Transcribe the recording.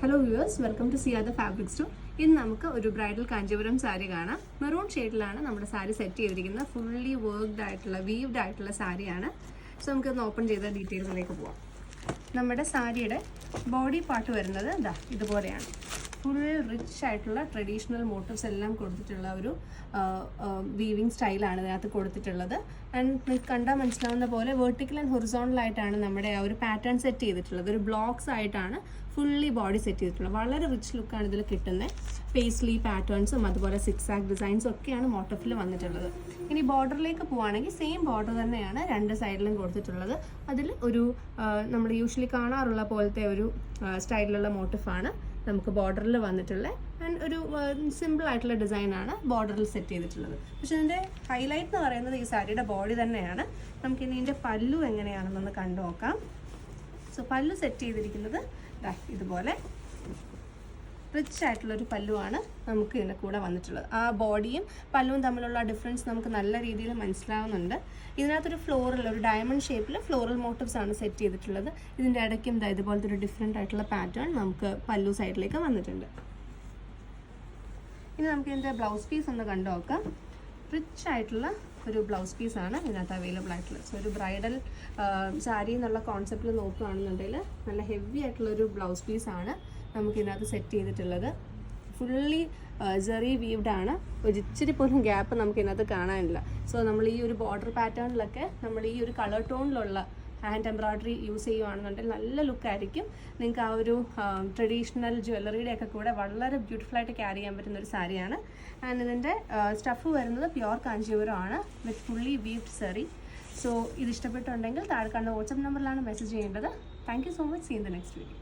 Hello viewers, welcome to Siyada fabric store. ഇന്ന് നമുക്ക് ഒരു ബ്രൈഡൽ കാഞ്ചീപുരം സാരി കാണാം. മെറൂൺ ഷെയ്ഡിലാണ് നമ്മുടെ സാരി സെറ്റ് ചെയ്തിരിക്കുന്നത്. ഫുള്ളി വർക്ക്ഡ് ആയിട്ടുള്ള വീവ്ഡ് ആയിട്ടുള്ള സാരിയാണ്. സോ നമുക്കൊന്ന് ഓപ്പൺ ചെയ്ത ഡീറ്റെയിൽസിലേക്ക് പോവാം. നമ്മുടെ സാരിയുടെ ബോഡി പാർട്ട് വരുന്നത് ഇതുപോലെയാണ്. ഫുൾ റിച്ച് ആയിട്ടുള്ള ട്രഡീഷണൽ മോട്ടീവ്സ് എല്ലാം കൊടുത്തിട്ടുള്ള ഒരു വീവിങ് സ്റ്റൈലാണ് ഇതിനകത്ത് കൊടുത്തിട്ടുള്ളത്. ആൻഡ് നിങ്ങൾക്ക് കണ്ടാൽ മനസ്സിലാവുന്ന പോലെ വെർട്ടിക്കൽ ആൻഡ് ഹൊറിസോണ്ടൽ ആയിട്ടാണ് നമ്മുടെ ആ ഒരു പാറ്റേൺ സെറ്റ് ചെയ്തിട്ടുള്ളത്. ഒരു ബ്ലോക്സ് ആയിട്ടാണ് ഫുള്ളി ബോഡി സെറ്റ് ചെയ്തിട്ടുള്ളത്. വളരെ റിച്ച് ലുക്കാണ് ഇതിൽ കിട്ടുന്നത്. പേസ്ലി പാറ്റേൺസും അതുപോലെ സിക്സാക് ഡിസൈൻസും ഒക്കെയാണ് മോട്ടീഫിൽ വന്നിട്ടുള്ളത്. ഇനി ബോർഡറിലേക്ക് പോവുകയാണെങ്കിൽ സെയിം ബോർഡർ തന്നെയാണ് രണ്ട് സൈഡിലും കൊടുത്തിട്ടുള്ളത്. അതിൽ ഒരു നമ്മൾ യൂഷ്വലി കാണാറുള്ള പോലത്തെ ഒരു സ്റ്റൈലിലുള്ള മോട്ടീഫാണ് നമുക്ക് ബോർഡറിൽ വന്നിട്ടുള്ളത്. ആൻഡ് ഒരു സിമ്പിൾ ആയിട്ടുള്ള ഡിസൈനാണ് ബോർഡറിൽ സെറ്റ് ചെയ്തിട്ടുള്ളത്. പക്ഷെ ഇതിൻ്റെ ഹൈലൈറ്റ് എന്ന് പറയുന്നത് ഈ സാരിയുടെ ബോഡി തന്നെയാണ്. നമുക്കിനി ഇതിൻ്റെ പല്ലു എങ്ങനെയാണെന്നൊന്ന് കണ്ടു നോക്കാം. സോ പല്ലു സെറ്റ് ചെയ്തിരിക്കുന്നത് ഇതുപോലെ റിച്ച് ആയിട്ടുള്ളൊരു പല്ലുവാണ് നമുക്ക് ഇതിൻ്റെ കൂടെ വന്നിട്ടുള്ളത്. ആ ബോഡിയും പല്ലുവും തമ്മിലുള്ള ഡിഫറൻസ് നമുക്ക് നല്ല രീതിയിൽ മനസ്സിലാവുന്നുണ്ട്. ഇതിനകത്തൊരു ഫ്ലോറൽ, ഒരു ഡയമണ്ട് ഷേപ്പിൽ ഫ്ലോറൽ മോട്ടീവ്സ് ആണ് സെറ്റ് ചെയ്തിട്ടുള്ളത്. ഇതിൻ്റെ ഇടയ്ക്കും ഇതുപോലത്തെ ഒരു ഡിഫറെൻ്റ് ആയിട്ടുള്ള പാറ്റേൺ നമുക്ക് പല്ലു സൈഡിലേക്ക് വന്നിട്ടുണ്ട്. ഇനി നമുക്ക് ഇതിൻ്റെ ബ്ലൗസ് പീസ് ഒന്ന് കണ്ടു നോക്കാം. റിച്ച് ആയിട്ടുള്ള ഒരു ബ്ലൗസ് പീസാണ് ഇതിനകത്ത് അവൈലബിൾ ആയിട്ടുള്ളത്. സോ ഒരു ബ്രൈഡൽ സാരി എന്നുള്ള കോൺസെപ്റ്റിൽ നോക്കുകയാണെന്നുണ്ടെങ്കിൽ നല്ല ഹെവി ആയിട്ടുള്ളൊരു ബ്ലൗസ് പീസാണ് നമുക്കിതിനകത്ത് സെറ്റ് ചെയ്തിട്ടുള്ളത്. ഫുള്ളി ജെറി വീവ്ഡ് ആണ്. ഒരു ഇച്ചിരി പോലും ഗ്യാപ്പ് നമുക്കിതിനകത്ത് കാണാനില്ല. സോ നമ്മൾ ഈ ഒരു ബോർഡർ പാറ്റേണിലൊക്കെ നമ്മൾ ഈ ഒരു കളർ ടോണിലുള്ള ഹാൻഡ് എംബ്രോയ്ഡറി യൂസ് ചെയ്യുകയാണെന്നുണ്ടെങ്കിൽ നല്ല ലുക്കായിരിക്കും. നിങ്ങൾക്ക് ആ ഒരു ട്രഡീഷണൽ ജ്വല്ലറിയുടെ ഒക്കെ കൂടെ വളരെ ബ്യൂട്ടിഫുള്ളായിട്ട് ക്യാരി ചെയ്യാൻ പറ്റുന്ന ഒരു സാരിയാണ്. ആൻഡ് ഇതിൻ്റെ സ്റ്റഫ് വരുന്നത് പ്യുവർ കാഞ്ചീപുരം ആണ് with fully weaved zari. So ഇത് ഇഷ്ടപ്പെട്ടുണ്ടെങ്കിൽ താഴെ കാണുന്ന വാട്സപ്പ് നമ്പറിലാണ് മെസ്സേജ് ചെയ്യേണ്ടത്. Thank you so much. See in the next video.